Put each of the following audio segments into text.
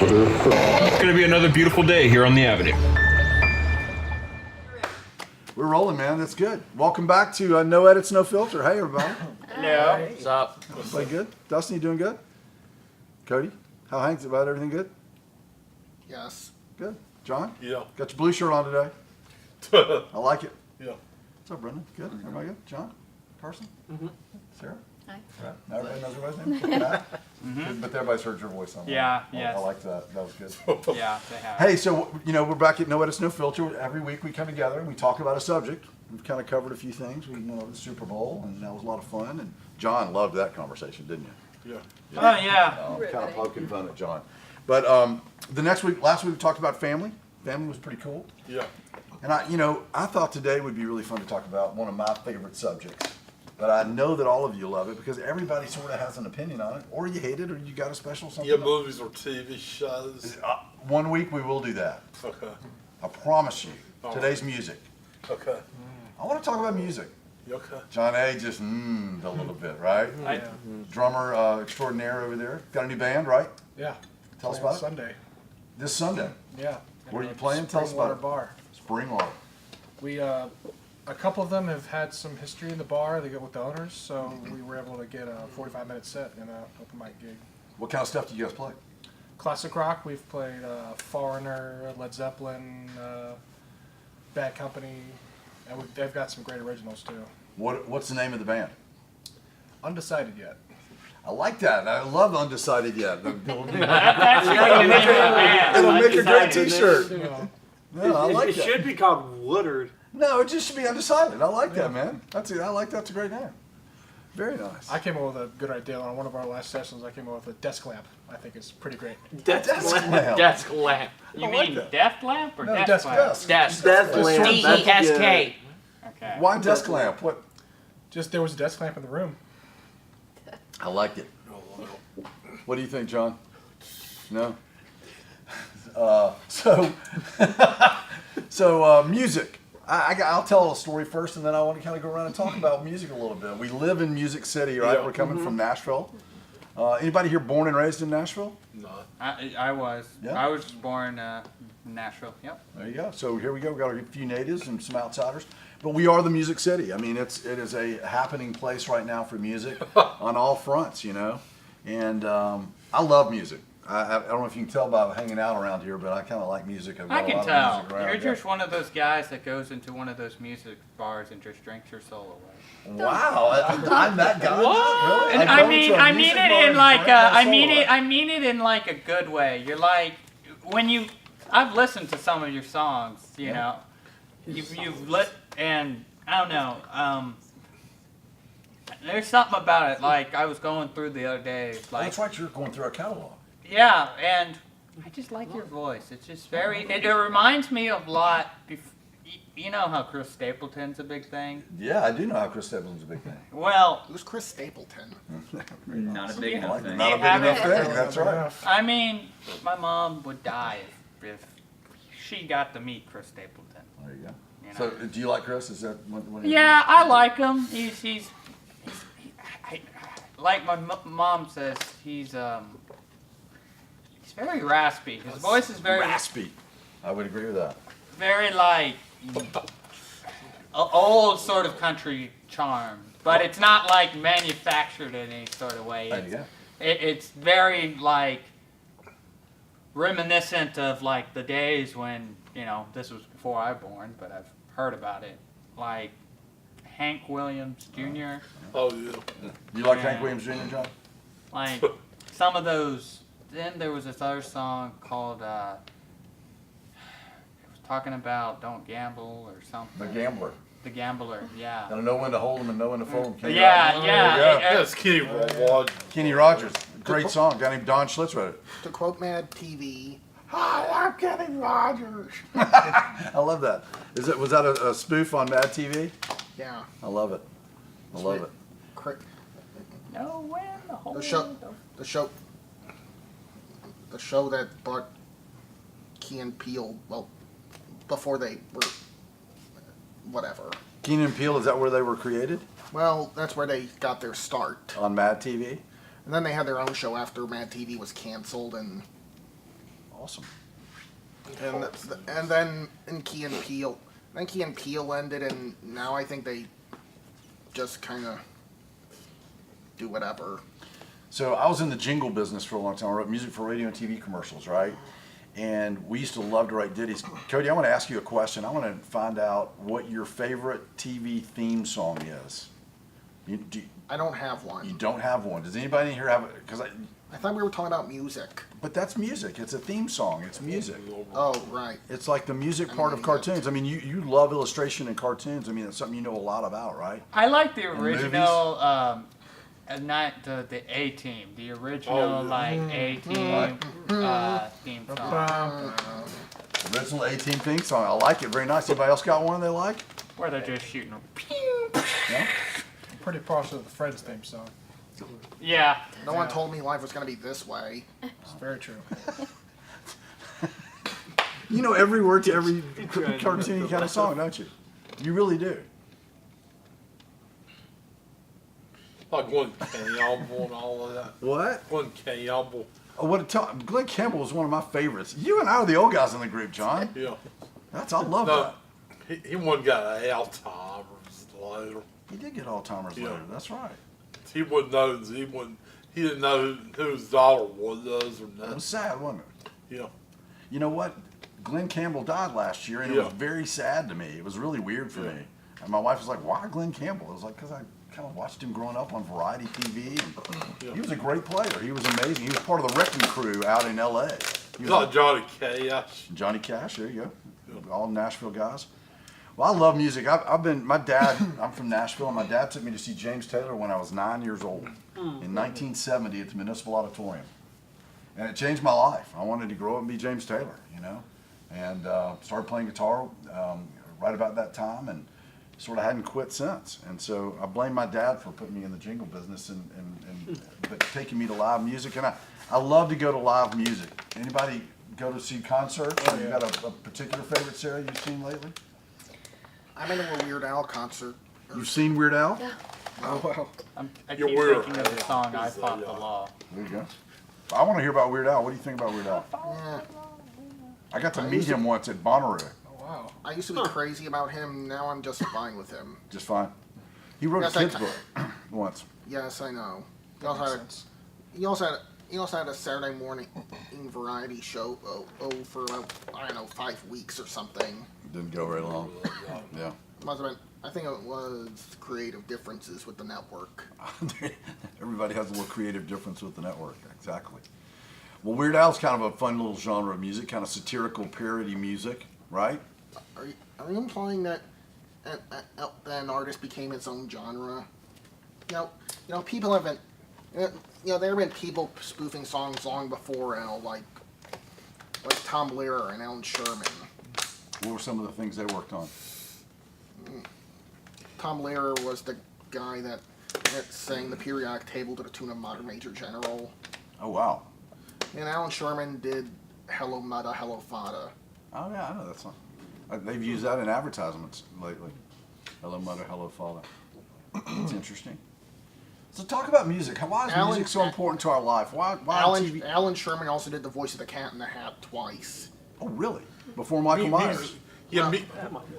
It's going to be another beautiful day here on the Avenue. We're rolling, man. That's good. Welcome back to No Edits, No Filter. Hey, everybody. Hello. What's up? Everybody good? Dustin, you doing good? Cody? How Hank's about everything good? Yes. Good. John? Yeah. Got your blue shirt on today. I like it. Yeah. What's up, Brendan? Good? Everybody good? John? Carson? Mm-hmm. Sarah? Hi. Right. Now everybody knows everybody's name? Matt? Good, but everybody's heard your voice on Yeah, I yes. like that. That was good. Yeah, they have. Hey, so, we're back at No Edits, No Filter. Every week we come together and we talk about a subject. We've kind of covered a few things. The Super Bowl, and that was a lot of fun. And John loved that conversation, didn't you? Yeah. Oh, yeah. Kind of poking fun at John. But last week we talked about family. Family was pretty cool. Yeah. And I thought today would be really fun to talk about one of my favorite subjects. But I know that all of you love it because everybody sort of has an opinion on it, or you hate it, or you got a special something. Yeah, movies or TV shows. One week we will do that. Okay. I promise you. All Today's music. Okay. I want to talk about music. Okay. John A. just a little bit, right? Drummer extraordinaire over there. Got a new band, right? Yeah. Tell us Playing about it. Sunday. This Sunday. Yeah. Where are you playing? Tell us about Springwater it. Bar. Springwater. We a couple of them have had some history in the bar. They go with the owners, so we were able to get a 45-minute set in an open mic gig. What kind of stuff do you guys play? Classic rock. We've played Foreigner, Led Zeppelin, Bad Company, and they've got some great originals too. What's the name of the band? Undecided yet. I like that. I love Undecided Yet. It'll make It'll a great T-shirt. You know, No, I like It that. should be called Woodard. No, it just should be Undecided. I like that, man. That's a great name. Very nice. I came up with a good idea on one of our last sessions. I came up with a desk lamp. I think it's pretty great. Desk lamp. Desk lamp. You I like mean that. desk lamp or No, desk desk lamp? desk. Desk. Desk lamp. D-E-S-K. Okay. Why desk lamp? What? Just there was a desk lamp in the room. I liked it. What do you think, John? No. So music. I'll tell a story first, and then I want to kind of go around and talk about music a little bit. We live in Music City, right? Yeah. We're coming from Nashville. Anybody here born and raised in Nashville? No. I was. Yeah. I was born in Nashville. Yep. There you go. So here we go. We got a few natives and some outsiders, but we are the Music City. I mean, it is a happening place right now for music on all fronts, And I love music. I don't know if you can tell by hanging out around here, but I kind of like music. I've got I a can lot of tell. music around, You're yeah. just one of those guys that goes into one of those music bars and just drinks your soul away. Wow, I'm that guy. What? Really? And go to a I music mean it bar in and like drink my I soul mean it away. I mean it in like a good way. You're like I've listened to some of your songs, you know. You've lit and I don't know. There's something about it. Like I was going through the other day. Oh, Like that's right. You're going through our catalog. yeah, and I just like your voice. It's just very. It reminds me of a lot. You know how Chris Stapleton's a big thing. Yeah, I do know how Chris Stapleton's a big thing. Well, Who's Chris Stapleton? Not a big enough thing. Not a big Yeah, enough I mean- thing. That's right. I mean, my mom would die if she got to meet Chris Stapleton. There you go. You know? So, do you like Chris? Is that what Yeah, I like him. He's like my mom says. He's very raspy. His voice is very raspy? I would agree with that. very like old sort of country charm, but it's not like manufactured in any sort of way. There you go. It's very like reminiscent of like the days when this was before I was born, but I've heard about it. Like Hank Williams Jr. Oh, yeah. You like Yeah. Hank Williams Jr., John? Like some of those. Then there was this other song called. It was talking about don't gamble or something. The Gambler. The Gambler, yeah. Gotta know when to hold them and know when to fold them. Kenny Yeah, Rogers. yeah. There you go. That's Kenny Rogers. Kenny Rogers. Great song. Guy named Don Schlitz wrote it. To quote Mad TV, Hi, I'm Kenny Rogers. I love that. Was that a spoof on Mad TV? yeah. I love it. I love it. Know when to hold The show, them. the show that brought Key and Peele, well, before they were, whatever. Keenan and Peele, is that where they were created? Well, that's where they got their start. On Mad TV? And then they had their own show after Mad TV was canceled, and Awesome. And then in Key and Peele. Then Key and Peele ended, and now I think they just kind of do whatever. So I was in the jingle business for a long time. I wrote music for radio and TV commercials, right? And we used to love to write ditties. Cody, I want to ask you a question. I want to find out what your favorite TV theme song is. I don't have one. You don't have one. Does anybody in here have it? Because I thought we were talking about music. but that's music. It's a theme song. It's music. Oh, right. It's like the music part of cartoons. I mean, you love illustration and cartoons. I mean, it's something you know a lot about, right? I like the movies? original, not the A Team, the original like A Team theme song, Original 18 theme song. I like it. Very nice. Anybody else got one they like? where they're just shooting. No? I'm pretty partial to the Friends theme song. Yeah. No one told me life was going to be this way. It's very true. You know every word to every cartoony kind of song, don't you? You really do. Like Glenn Campbell and all of that. What? Glenn Campbell. Oh, Glenn Campbell was one of my favorites. You and I are the old guys in the group, John. Yeah. I love No, that. he one got Alzheimer's later. He did get Alzheimer's Yeah. later. That's right. He wouldn't know. He didn't know who his daughter was or It nothing. was sad, wasn't it? Yeah. You know what? Glenn Campbell died last year, and it Yeah. was very sad to me. It was really weird for me. And my wife was like, "Why Glenn Campbell?" I was like, "Because I kind of watched him growing up on variety TV, and he was a great player. He was amazing. He was part of the Wrecking Crew out in L.A. He It's was like Johnny Cash. Johnny Cash. There you go. All Nashville guys. Well, I love music. My dad, I'm from Nashville, and my dad took me to see James Taylor when I was 9 years old in 1970 at the Municipal Auditorium. And it changed my life. I wanted to grow up and be James Taylor, and started playing guitar right about that time, and sort of hadn't quit since. And so I blame my dad for putting me in the jingle business but taking me to live music. And I love to go to live music. Anybody go to see concerts? You got a particular favorite, Sarah, you've seen lately? I've been to a Weird Al concert. You've seen Weird Al? Oh, wow. I You're keep weird. thinking of the song "I Yeah. Fought the Law." There you go. I want to hear about Weird Al. What do you think about Weird Al? Yeah. I got to meet him once at Bonnaroo. Oh, wow. I used to be crazy about him. Now I'm just fine with him. Just fine. He wrote Yes, a I- kid's book once. Yes, I know. He That also makes had, sense. he also had a Saturday morning variety show for about, I don't know, 5 weeks or something. Didn't go very long. Yeah. Must have been. I think it was creative differences with the network. Everybody has a little creative difference with the network. Exactly. Well, Weird Al's kind of a fun little genre of music, kind of satirical parody music, right? Are you implying that an artist became its own genre? You know, people haven't. There have been people spoofing songs long before Al, like Tom Lehrer and Alan Sherman. What were some of the things they worked on? Tom Lehrer was the guy that sang the periodic table to the tune of Modern Major General. Oh, wow. And Alan Sherman did Hello Mudda, Hello Fada. Oh, yeah, I know that song. They've used that in advertisements lately. Hello, Mother, hello, Father. It's interesting. So talk about music. Why is music so important to our life? Why TV? Alan Sherman also did the voice of the Cat in the Hat twice. Oh, really? Before Michael Myers.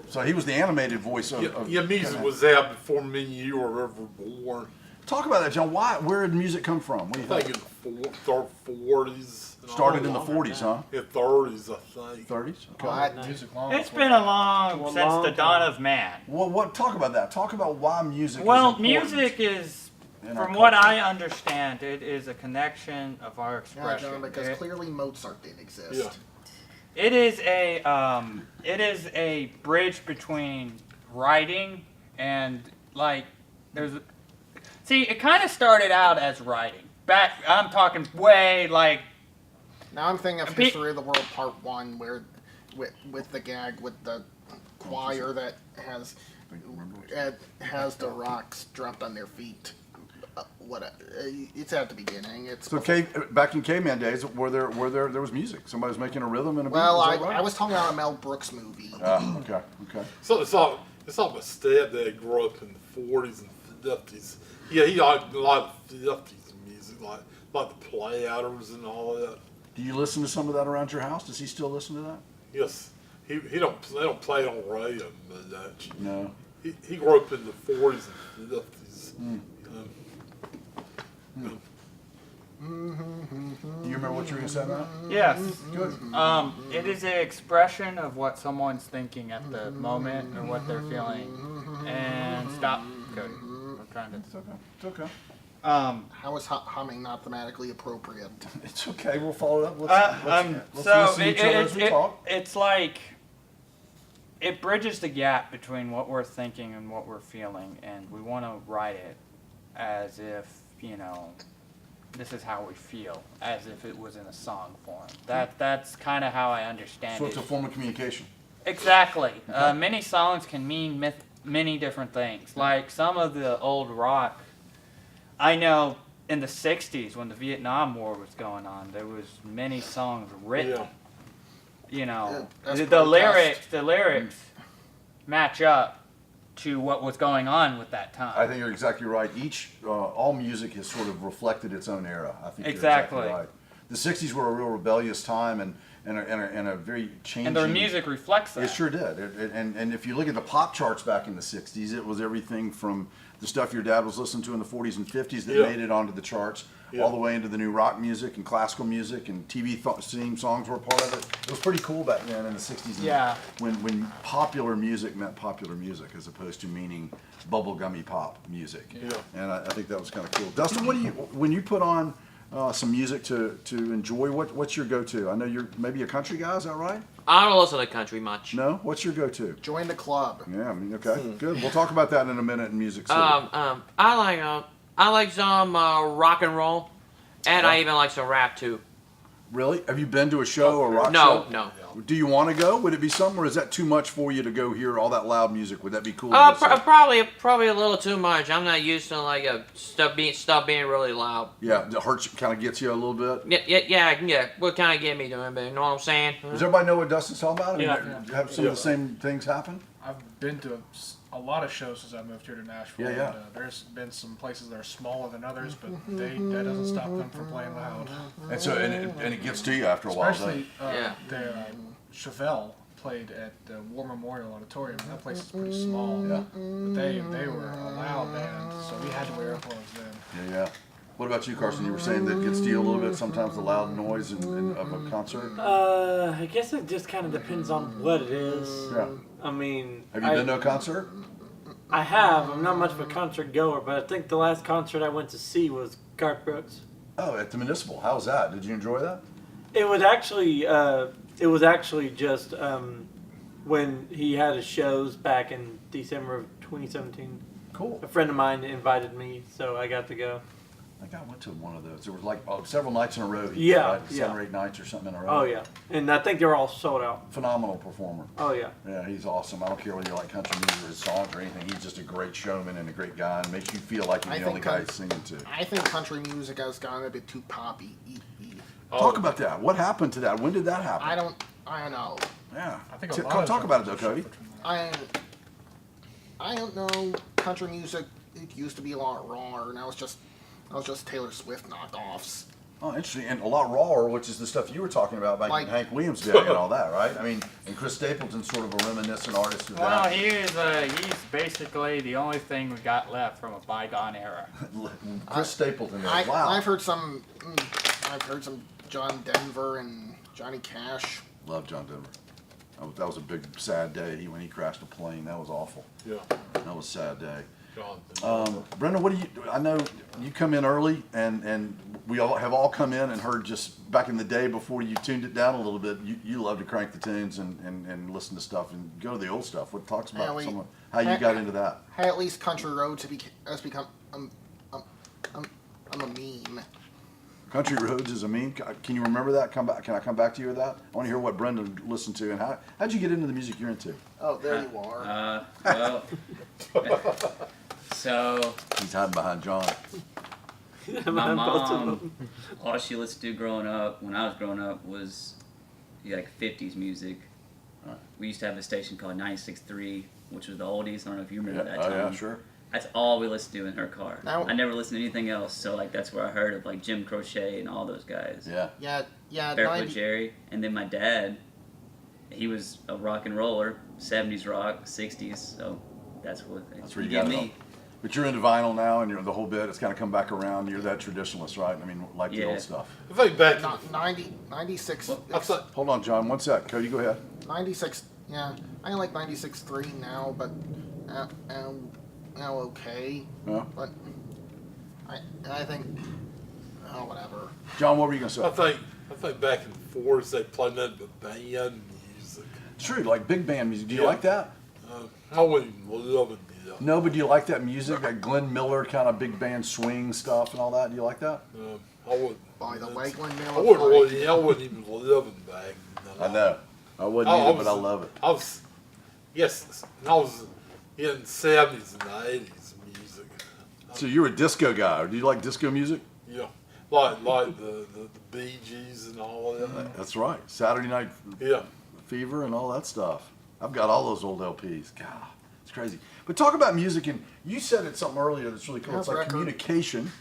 So he was the animated voice of music was out before me and you were ever born. Talk about that, John. Where did music come from? What do you I think? think in the 40s. Started in the 40s, huh? Yeah, 30s, I think. 30s? Okay. God, Music long. It's been since the dawn of man. Well, talk about that. Talk about why music Well, is important music is, in our from what culture. I understand, it is a connection of our yeah, expression. John, because clearly Mozart didn't exist. Yeah. It is a bridge between writing and it kind of started out as writing. I'm talking way like. Now I'm thinking of History of the World Part 1, where with the gag with the choir that has the rocks dropped on their feet. It's at the beginning. So back in caveman days, where there was music. Somebody was making a rhythm and a beat. Well, Is that right? I was talking about a Mel Brooks movie. Okay. So it's not my stepdad grew up in the 40s and 50s. Yeah, he liked a lot of 50s music, like the Platters and all of that. Do you listen to some of that around your house? Does he still listen to that? Yes. He don't they don't play on radio much. No. He grew up in the 40s and 50s. Do you remember what you were going to say about it? Yes. Good. It is an expression of what someone's thinking at the moment or what they're feeling. And stop, Cody. I'm trying to. It's okay. It's okay. How is humming not thematically appropriate? It's okay. We'll follow it up. Let's So listen to each other as we talk. it's like it bridges the gap between what we're thinking and what we're feeling, and we want to write it as if this is how we feel, as if it was in a song form. That's kind of how I understand So it. it's a form of communication. Exactly. Many songs can mean many different things. Like some of the old rock, I know in the 60s when the Vietnam War was going on, there was many songs written. Yeah, that's The protest. lyrics match up to what was going on with that time. I think you're exactly right. All music has sort of reflected its own era. I think Exactly. you're exactly right. The 60s were a real rebellious time and a very changing. And their music reflects that. It sure did. And if you look at the pop charts back in the 60s, it was everything from the stuff your dad was listening to in the 40s and 50s that made it onto the charts, all the way into the new rock music and classical music, and TV theme songs were a part of it. It was pretty cool back then in the 60s. Yeah. When popular music meant popular music as opposed to meaning bubblegummy pop music. Yeah. And I think that was kind of cool. Dustin, when you put on some music to enjoy, what's your go-to? I know you're maybe a country guy, is that right? I don't listen to country much. No? What's your go-to? Join the club. Yeah, I mean, okay, good. We'll talk about that in a minute in Music City. I like some rock and roll, and I even like some rap too. Really? Have you been to a show or a rock No, show? no. Do you want to go? Would it be something, or is that too much for you to go hear all that loud music? Would that be cool? to go see? Probably a little too much. I'm not used to like stuff being really loud. Yeah, it hurts. Kind of gets you a little bit. Yeah. What kind of get me doing? But you know what I'm saying? Does everybody know what Dustin's talking about? I mean, Yeah. have some of the same things happen? I've been to a lot of shows since I moved here to Nashville. Yeah. And, there's been some places that are smaller than others, but that doesn't stop them from playing loud. And so, and it gets to you after a while. Especially Yeah. Chevelle played at the War Memorial Auditorium. That place is pretty small. Yeah. But they were a loud band, so we had to wear earplugs then. Yeah. What about you, Carson? You were saying that gets to you a little bit sometimes, the loud noise of a concert. I guess it just kind of depends on what it is. Yeah. I mean, Have you been to a concert? I have. I'm not much of a concert goer, but I think the last concert I went to see was Garth Brooks. Oh, at the Municipal. How was that? Did you enjoy that? It was actually just when he had his shows back in December of 2017. Cool. A friend of mine invited me, so I got to go. I think I went to one of those. There was like several nights in a row. Yeah, 7 or 8 nights or something in a row. Oh yeah, and I think they're all sold out. Phenomenal performer. Oh yeah. Yeah, he's awesome. I don't care whether you like country music or his songs or anything. He's just a great showman and a great guy, and makes you feel like you're I the only think guy he's singing to. I think country music has gotten a bit too poppy. Talk about that. What happened to that? When did that happen? I don't know. Yeah. I think a lot of Talk about it though, Cody. I don't know. Country music, it used to be a lot rawer. Now it's just Taylor Swift knockoffs. Oh, interesting. And a lot rawer, which is the stuff you were talking about, like Hank Williams did and all that, right? I mean, and Chris Stapleton's sort of a reminiscent artist of Well, that. he's basically the only thing we got left from a bygone era. Chris Stapleton. Wow. I've heard some John Denver and Johnny Cash. Love John Denver. That was a big sad day when he crashed a plane. That was awful. Yeah. That was a sad day. John. Brenda, I know you come in early, and we all have come in and heard just back in the day before you tuned it down a little bit. You love to crank the tunes and listen to stuff and go to the old stuff. What talks about how you got into that? Hey, at least Country Roads has become a meme. Country Roads is a meme. Can you remember that? Can I come back to you with that? I want to hear what Brenda listened to and how'd you get into the music you're into? Oh, there you are. Well, so He's hiding behind John. my mom, all she listened to growing up, when I was growing up, was like 50s music. We used to have a station called 96.3, which was the oldies. I don't know if you remember that time. Oh yeah, sure. That's all we listened to in her car. Now- I never listened to anything else. So like that's where I heard of like Jim Croce and all those guys. Yeah. Yeah, Barefoot 90, Jerry, and then my dad. He was a rock and roller, 70s rock, 60s. So that's what That's where you get got it. me. But you're into vinyl now, and you're the whole bit. It's kind of come back around. You're that traditionalist, right? I mean, like the Yeah. old stuff. I think back in no- 90, 96. I thought, Hold on, John. One sec. Cody, go ahead. 96. Yeah, I like 96.3 now, but now okay. Yeah. But I think whatever. John, what were you gonna say? I think back in the 40s they played nothing but band music. True, like big band music. Do you Yeah. like that? I wouldn't even love it. No, but do you like that music, that Glenn Miller kind of big band swing stuff and all that? Do you like that? I wouldn't. By the way, Glenn I Miller. wouldn't even love it back. I know. I wouldn't either, but I love it. I was, yes, I was in the 70s and the 80s music. So you're a disco guy. Do you like disco music? Yeah, like the Bee Gees and all that. That's right. Saturday Night Yeah. Fever and all that stuff. I've got all those old LPs. God, it's crazy. But talk about music, and you said it something earlier that's really cool. I It's have like record. communication.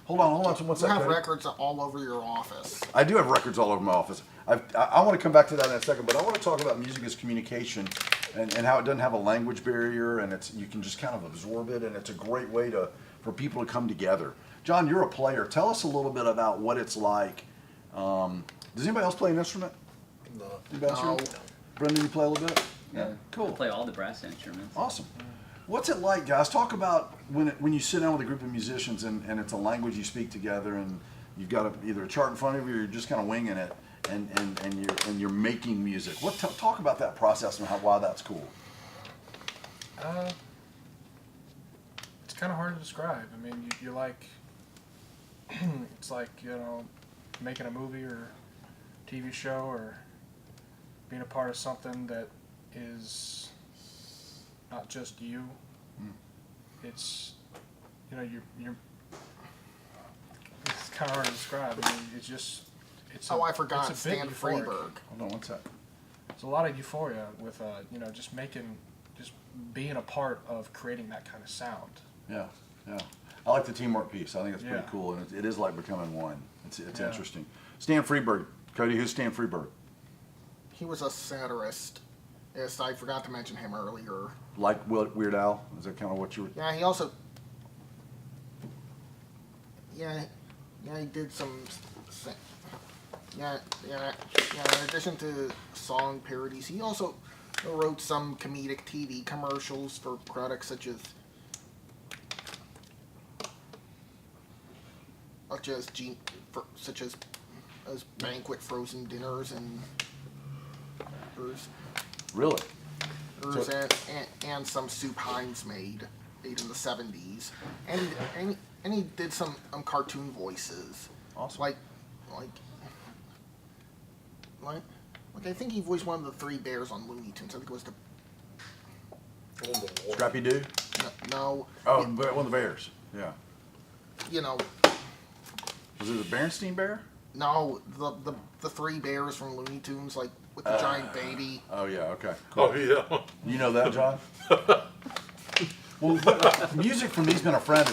Hold on. So what's You that? have Cody? records all over your office. I do have records all over my office. I want to come back to that in a second, but I want to talk about music as communication and how it doesn't have a language barrier, and you can just kind of absorb it, and it's a great way for people to come together. John, you're a player. Tell us a little bit about what it's like. Does anybody else play an instrument? No. Anybody else here? Brendan, you play a little bit? Yeah, Cool. I play all the brass instruments. Awesome. What's it like, guys? Talk about when you sit down with a group of musicians and it's a language you speak together, and you've got either a chart in front of you or you're just kind of winging it, and you're making music. Talk about that process and why that's cool. It's kind of hard to describe. I mean, you like, it's like, making a movie or TV show or being a part of something that is not just you. It's, you're it's kind of hard to describe. I mean, I forgot it's a bit Stan euphoric. Freeberg. Hold on one sec. There's a lot of euphoria with, just being a part of creating that kind of sound. Yeah. I like the teamwork piece. I think it's pretty Yeah. cool, and it is like becoming one. It's Yeah. interesting. Stan Freeberg. Cody, who's Stan Freeberg? He was a satirist. Yes, I forgot to mention him earlier. Like Weird Al? Is that kind of what you were... Yeah, he also. Yeah, he did some. Yeah. In addition to song parodies, he also wrote some comedic TV commercials for products such as as banquet frozen dinners and Really? and some soup Heinz made in the 70s, and he did some cartoon voices. Awesome. Like I think he voiced one of the three bears on Looney Tunes. I think it was Scrappy Doo? no. Oh, one of the bears. Yeah. Was it the Berenstein Bear? No, the three bears from Looney Tunes, like with the giant baby. Oh, yeah, okay. Cool. Oh, yeah. You know that, John? Well, music for me's been a friend.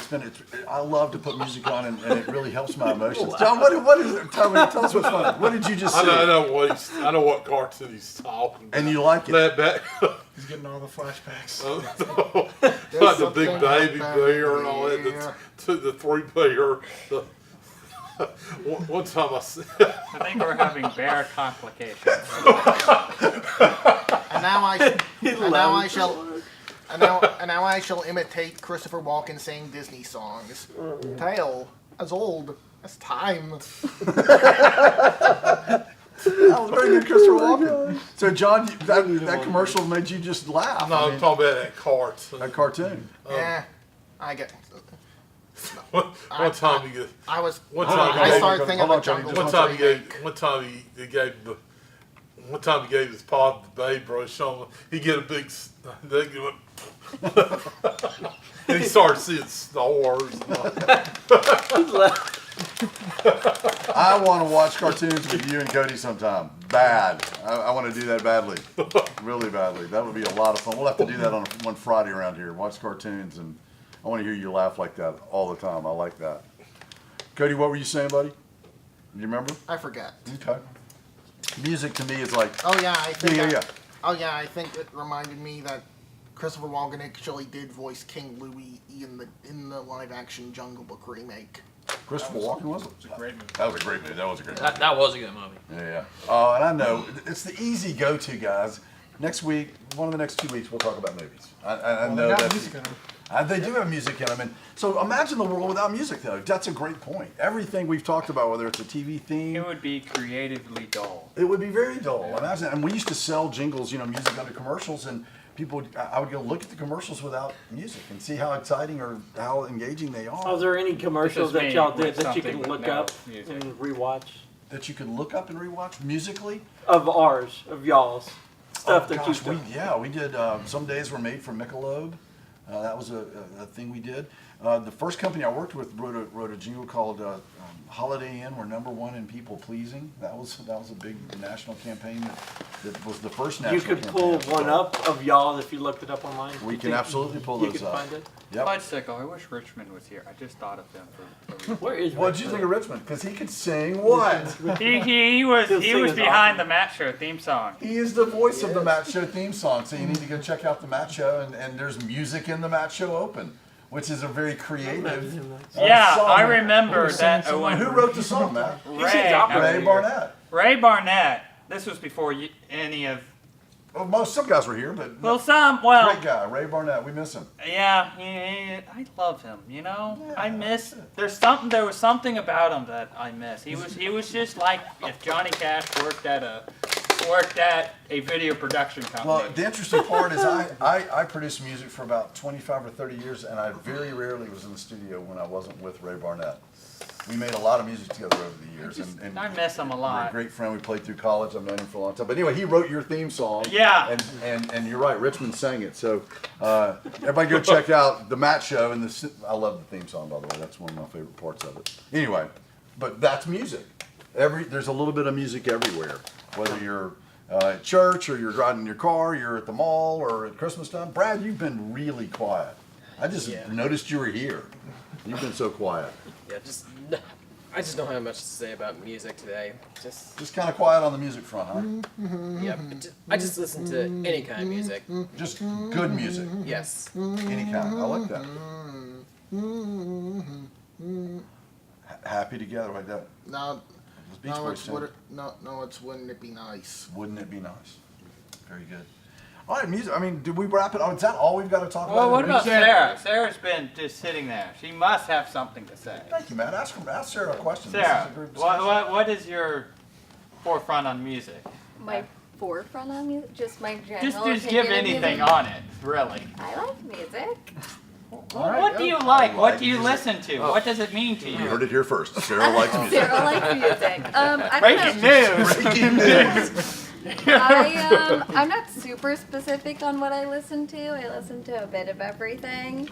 I love to put music on, and it really helps my emotions. John, what is it? Tell us what's funny. What did you just say? I know what cartoon he's talking about. And you like it? That back. He's getting all the flashbacks. Like the big baby bear and all that. The three bear. One time I said. I think we're having bear complications. And now I shall imitate Christopher Walken saying Disney songs. Tale as old as time. That was very good, Christopher Walken. So, John, that commercial made you just laugh. No, I'm talking about that cartoon. That cartoon. Yeah, I get. One time he gave. I started thinking of a jungle. One time he gave his pop the baby brush on. He get a big. They give it. And he started seeing stars. I want to watch cartoons with you and Cody sometime. Bad. I want to do that badly. Really badly. That would be a lot of fun. We'll have to do that on one Friday around here. Watch cartoons and I want to hear you laugh like that all the time. I like that. Cody, what were you saying, buddy? Do you remember? I forget. Okay. Music to me is like, Oh yeah, I think. yeah. Oh yeah, I think it reminded me that Christopher Walken actually did voice King Louie in the live action Jungle Book remake. Christopher Walken was it? It's a great movie. That was a great movie. That was a great movie. That was a good movie. Yeah. And I know it's the easy go-to, guys. Next week, one of the next 2 weeks, we'll talk about movies. I Well, know they got that's music in them. They do have music in them, and so imagine the world without music, though. That's a great point. Everything we've talked about, whether it's a TV theme, It would be creatively dull. it would be very dull. Imagine, and we used to sell jingles, music under commercials, and people, I would go look at the commercials without music and see how exciting or how engaging they are. Was there any commercials This that is y'all me did with that you something could with look no up music. and rewatch? That you could look up and rewatch musically. Of ours, of y'all's stuff that Gosh, you've done. we did. Some Days Were Made for Michelob. That was a thing we did. The first company I worked with wrote a jingle called Holiday Inn. We're #1 in people pleasing. That was a big national campaign that was the first national You could campaign pull I ever one did. up of y'all if you looked it up online. We You can think absolutely pull you those could up. find it? Yep. Bicycle. I wish Richmond was here. I just thought of them for Where is What did you think of Richmond? Because he could sing what? he was He'll sing behind awesome. the Matt Show theme song. He is the voice of the Matt Show theme song, so you need to go check out the Matt Show, and there's music in the Matt Show Open, which is a very creative Yeah, song. I remember that. Who wrote the song, Matt? Ray Ray Barnett. Ray Barnett. This was before any of. Well, some guys were here, but Well, great guy, Ray Barnett. We miss him. Yeah, I love him. I miss. There was something about him that I miss. He was just like if Johnny Cash worked at a video production company. Well, the interesting part is I produced music for about 25 or 30 years, and I very rarely was in the studio when I wasn't with Ray Barnett. We made a lot of music together over the years, and I miss him a we're lot. a great friend. We played through college. I've known him for a long time. But anyway, he wrote your theme song. Yeah. And you're right, Richmond sang it. So everybody go check out the Matt Show. And I love the theme song, by the way. That's one of my favorite parts of it. Anyway, but that's music. There's a little bit of music everywhere. Whether you're at church or you're driving in your car, you're at the mall or at Christmas time. Brad, you've been really quiet. I just noticed you were here. You've been so quiet. Yeah, I just don't have much to say about music today. Just kind of quiet on the music front, huh? Yeah, I just listen to any kind of music. Just good music. Yes. Any kind. I like that. Happy together like that. No, Those Beach no, Boys it's sing. it's Wouldn't It Be Nice? Wouldn't it be nice? Very good. All right, music. I mean, did we wrap it? Oh, is that all we've got to talk Well, about? what about Sarah? Sarah's been just sitting there. She must have something to say. Thank you, Matt. Ask Sarah a question. This is Sarah, a group discussion. what is your forefront on music? My forefront on music, just my general. Just give opinion of anything music. on it, really. I like music. What do you like? What do you listen to? What does it mean to You you? heard it here first. Sarah likes music. Sarah likes music. I Breaking don't know. news. Breaking news. I'm not super specific on what I listen to. I listen to a bit of everything.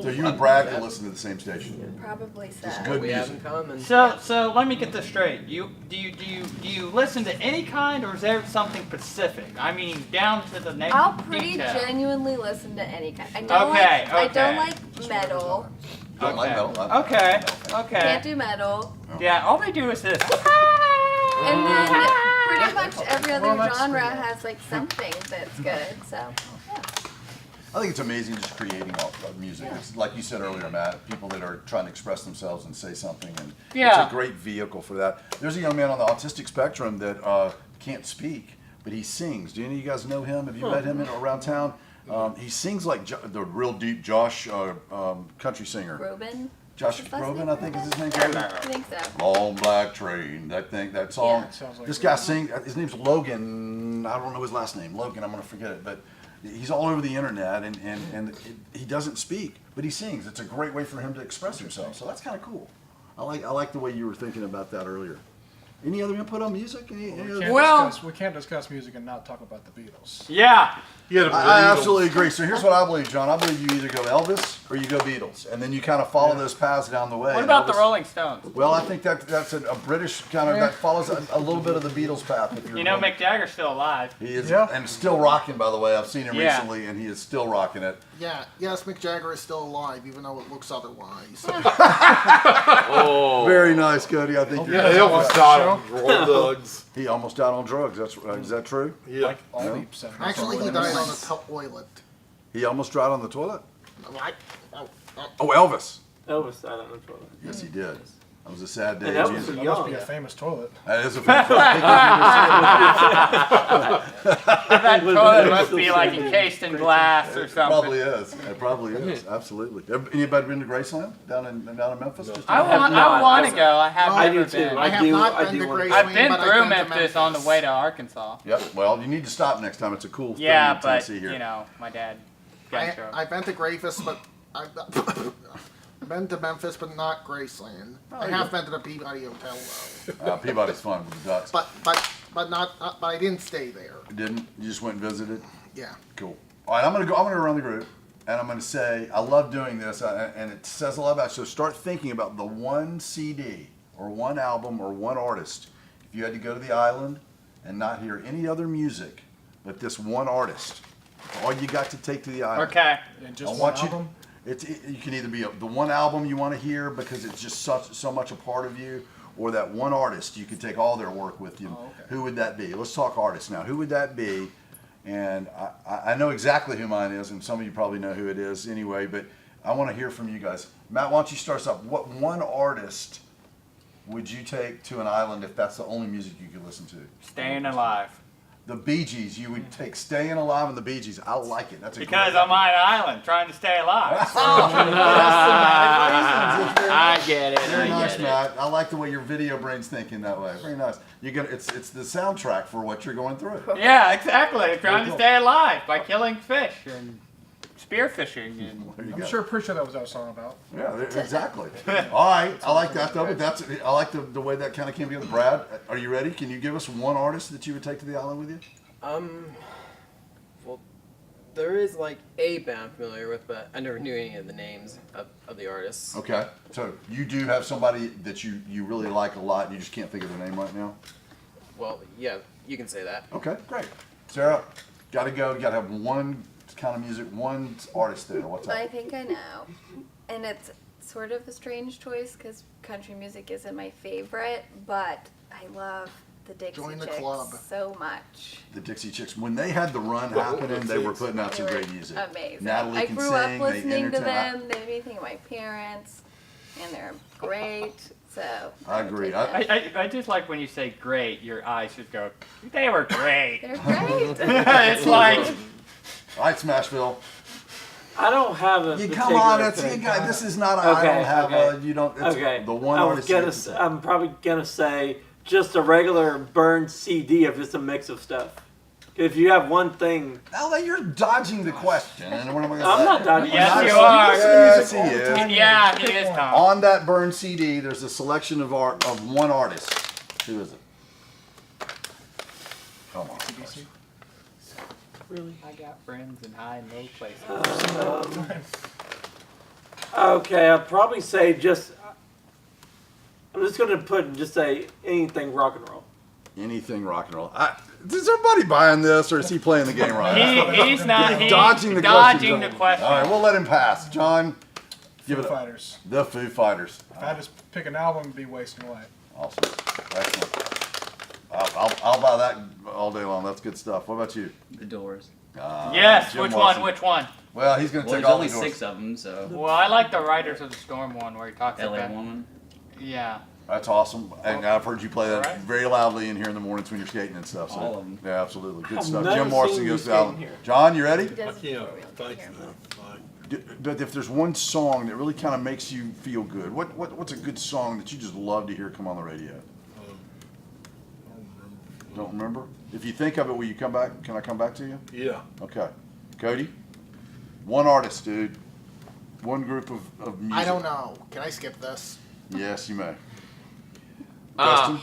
So you and Brad can listen to the same station. Probably so. It's good We have music. in common. So let me get this straight. Do you listen to any kind, or is there something specific? I mean, down to the next I'll pretty detail. genuinely listen to any kind. I don't Okay, I don't okay. like metal. Don't like metal. Okay. Can't Okay. do metal. Yeah. All they do is this. And then pretty much every other Well, that's genre pretty good. has like something that's good. So yeah. I think it's amazing just creating all music. It's like you said earlier, Matt, people that are trying to express themselves and say something, and Yeah. it's a great vehicle for that. There's a young man on the autistic spectrum that can't speak, but he sings. Do any of you guys know him? Have you met him around town? He sings like the real deep Josh country singer. Robin. Josh His last Robin, name I think is his name. I think so. Long black train, that song. Yeah. Sounds like This a guy good sings. His name's Logan. I don't know his last name. Logan. I'm gonna forget it, but he's all over the internet, and he doesn't speak, but he sings. It's a great way for him to express himself. So that's kind of cool. I like the way you were thinking about that earlier. Any other input on music? We can't discuss music and not talk about the Beatles. Yeah. I absolutely agree. So here's what I believe, John. I believe you either go Elvis or you go Beatles, and then you kind of follow those paths down the way. What about Elvis, the Rolling Stones? Well, I think that's a British kind of that follows a little bit of the Beatles path. If you're You know, going. Mick Jagger's still alive. He is, and still rocking. By the way, I've seen him Yeah. recently, and he is still rocking it. Yeah, yes, Mick Jagger is still alive, even though it looks otherwise. Very nice, Cody. I think. Yeah, he almost died on drugs. He almost died on drugs. That's is that true? Yeah. Like all No. leaps. Actually, he died on the toilet. He almost died on the toilet. Right? Oh, Elvis. Elvis died on the toilet. Yes, he did. That was a sad day. And in Elvis music. was That must young. be a famous toilet. That is a famous. That toilet must be like encased in glass or It something. probably is. It probably is. Absolutely. Anybody been to Graceland down in Memphis? Just I have not. want to go. I have I never do too. been. I have do- not I been do to wanna- Graceland, I've been but through I've been to Memphis on the way to Arkansas. Yep. Well, you need to stop next time. It's a cool thing Yeah, in but Tennessee here. you know, my dad got show. I've been to Graceland, but I've been to Memphis, but not Graceland. I yeah. have been to the Peabody Hotel, though. Peabody's fun with the Ducks. But I didn't stay there. Didn't you just went and visited? Yeah. Cool. All right, I'm gonna go around the group, and I'm gonna say I love doing this, and it says a lot about you. So start thinking about the one CD or one album or one artist. If you had to go to the island and not hear any other music but this one artist, all you got to take to the island. Okay. And just I one want album. you can either be the one album you want to hear because it's just so much a part of you, or that one artist you could take all their work with you. Oh, okay. Who would that be? Let's talk artists now. Who would that be? And I know exactly who mine is, and some of you probably know who it is anyway, but I want to hear from you guys. Matt, why don't you start us off? What one artist would you take to an island if that's the only music you could listen to? Staying alive. The Bee Gees. You would take Staying Alive and the Bee Gees. I like it. That's a Because great I'm on an island trying to stay alive. I get it. Very I nice, get it. Matt. I like the way your video brain's thinking that way. Very nice. It's the soundtrack for what you're going through. Yeah, exactly. Trying to cool. stay alive by killing fish and spearfishing and There you I'm go. pretty sure that was our song about. Yeah, exactly. All right, I like that though. But I like the way that kind of came together. Brad, are you ready? Can you give us one artist that you would take to the island with you? Well, there is like a band I'm familiar with, but I never knew any of the names of the artists. Okay, so you do have somebody that you really like a lot, and you just can't think of their name right now. Well, yeah, you can say that. Okay, great. Sarah, gotta go. You gotta have one kind of music, one artist there. What's I up? think I know. And it's sort of a strange choice because country music isn't my favorite, but I love the Dixie Join the Chicks club. so much. The Dixie Chicks. When they had the run happening, they were putting out They some were great music. amazing. Natalie I can grew sing. up They listening to entertain. them. They made me think of my parents, and they're great. So I would agree. take them. I just like when you say great, your eyes should go, they were great. They're great. It's like, All right, Smashville. I don't have a. You come on, particular it's you pick. guys. This is not. I Okay, don't have okay. a. You don't. It's Okay. The one I was artist. gonna. you s- can I'm probably gonna say just a regular burned CD of just a mix of stuff. If you have one thing, Now you're dodging the question, and what am I gonna I'm say? not dodging. Yes, it. you are. Yes, he is. yeah, he is Tom. On that burned CD, there's a selection of one artist. Who is it? Come on. BBC. Really? I got friends in high and low places. Okay, I'll probably say just. I'm just gonna just say anything rock and roll. Anything rock and roll. Is everybody buying this, or is he playing the game right? He's not. He's dodging the dodging question. the question. All right, we'll let him pass. John, give Foo it up. Fighters. The Foo Fighters. If I had to pick an album, it'd be Wasting Away. Awesome. Excellent. I'll buy that all day long. That's good stuff. What about you? The Doors. Yes, Jim which Watson. one? Which one? Well, he's going to Well, take there's all only the doors. 6 of them, so. Well, I like the Riders of the Storm one where he talks LA about. Woman. Yeah. That's awesome. And I've heard you play that All right. very loudly in here in the mornings when you're skating and stuff. So, All of them. Yeah, absolutely. Good I've stuff. never Jim Morrison seen you goes to skating Allen. here. John, you ready? He does it Yeah, for real. thank Hear you. him. But if there's one song that really kind of makes you feel good, what's a good song that you just love to hear come on the radio? Don't remember? If you think of it, will you come back? Can I come back to you? Yeah. Okay. Cody? One artist, dude. One group of music. I don't know. Can I skip this? Yes, you may. Uh, Dustin?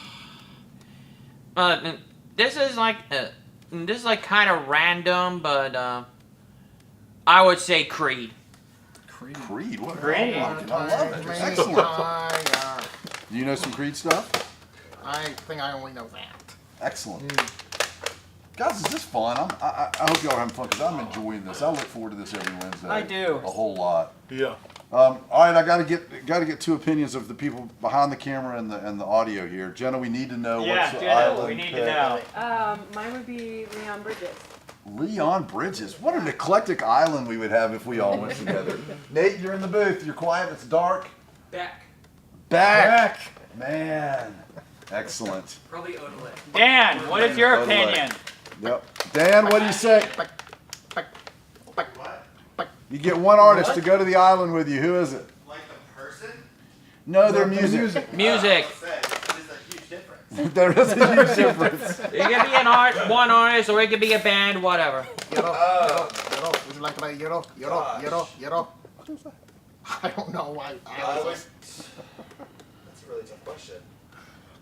This is like kind of random, but I would say Creed. Creed? What? Creed. I love it. Excellent. Do you know some Creed stuff? I think I only know that. Excellent. Guys, is this fun? I hope y'all are having fun because I'm enjoying this. I look forward to this every Wednesday. I do. A whole lot. Yeah. All right, I gotta get two opinions of the people behind the camera and the audio here. Jenna, we need to know what's the Jenna, island we need pick. to know. Mine would be Leon Bridges. Leon Bridges. What an eclectic island we would have if we all went together. Nate, you're in the booth. You're quiet. It's dark. Back. Man. Excellent. Probably Odelay. Dan, what is your Odelay. opinion? Yep. Dan, what do you say? You get one artist to go to the island with you. Who is it? Like the person? No, their music. Music. It is a huge difference. There is a huge difference. It could be one artist, or it could be a band, whatever. Euro. Would you like to play Euro? I don't know why. That's a really tough question.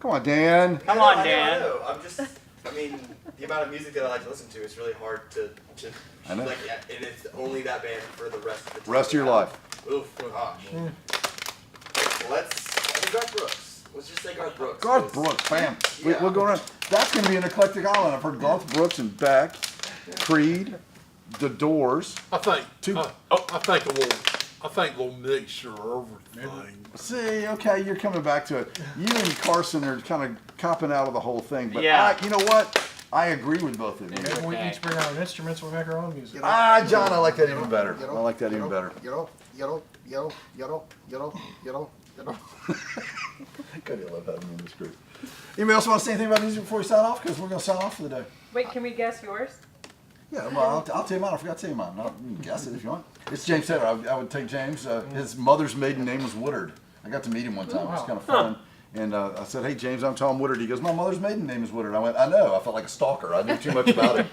Come on, Dan. Come on, I Dan. know. I mean, the amount of music that I like to listen to is really hard to I know. like, and it's only that band for the rest of the time. Rest of your life. Oof, gosh. I think Garth Brooks. Let's just say Garth Brooks. Garth Brooks, bam. We'll go around. That's going to be an eclectic island. I've heard Garth Brooks and Beck, Creed, The Doors. I think a little mixture of everything. See, okay, you're coming back to it. You and Carson are kind of copping out of the whole thing. But Yeah. you know what? I agree with both of you. Maybe we each bring our instruments, we make our own music. John, I like that even better. I like that even better. Euro. God, I love having you in this group. Anybody else want to say anything about music before we sign off? Because we're going to sign off for the day. Wait, can we guess yours? Yeah, well, I'll tell you mine. I forgot to tell you mine. You can guess it if you want. It's James Taylor. I would take James. His mother's maiden name was Woodard. I got to meet him one time. It was kind of fun. And I said, hey, James, I'm Tom Woodard. He goes, my mother's maiden name is Woodard. I went, I know. I felt like a stalker. I knew too much about him.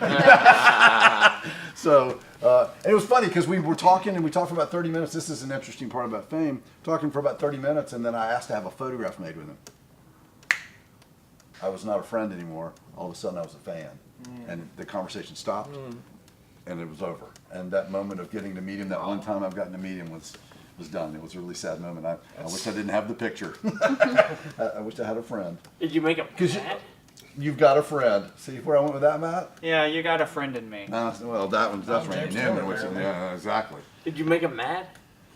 So, and it was funny because we were talking and we talked for about 30 minutes. This is an interesting part about fame. Talking for about 30 minutes, and then I asked to have a photograph made with him. I was not a friend anymore. All of a sudden, I was a fan. And the conversation stopped, and it was over. And that moment of getting to meet him, that one time I've gotten to meet him was done. It was a really sad moment. I wish I didn't have the picture. I wish I had a friend. Did you make him mad? You've got a friend. See where I went with that, Matt? Yeah, you got a friend in me. Well, that's Randy Newman. Yeah, exactly. Did you make him mad?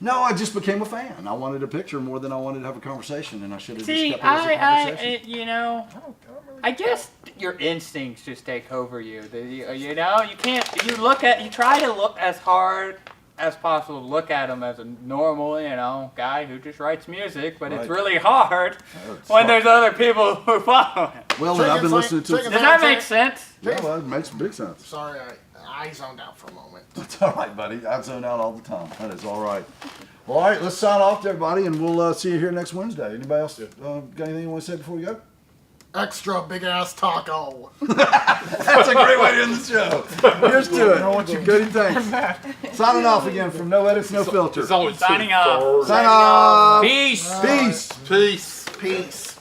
No, I just became a fan. I wanted a picture more than I wanted to have a conversation, and I should have See, just kept it as a conversation. I guess your instincts just take over you. You know, you can't. You try to look as hard as possible. Look at him as a normal, guy who just writes music, but it's really hard when there's other people who follow him. Well, I've been listening to. Does that make sense? Yeah, well, it makes big sense. Sorry, I zoned out for a moment. That's all right, buddy. I zone out all the time. That is all right. Well, all right, let's sign off to everybody, and we'll see you here next Wednesday. Anybody else got anything you want to say before we go? Extra big ass taco. That's a great way to end the show. Here's to it. Cody, thanks. Signing off again from No Edits, No Filter. Signing off. Sign off. Peace. Peace. Peace. Peace.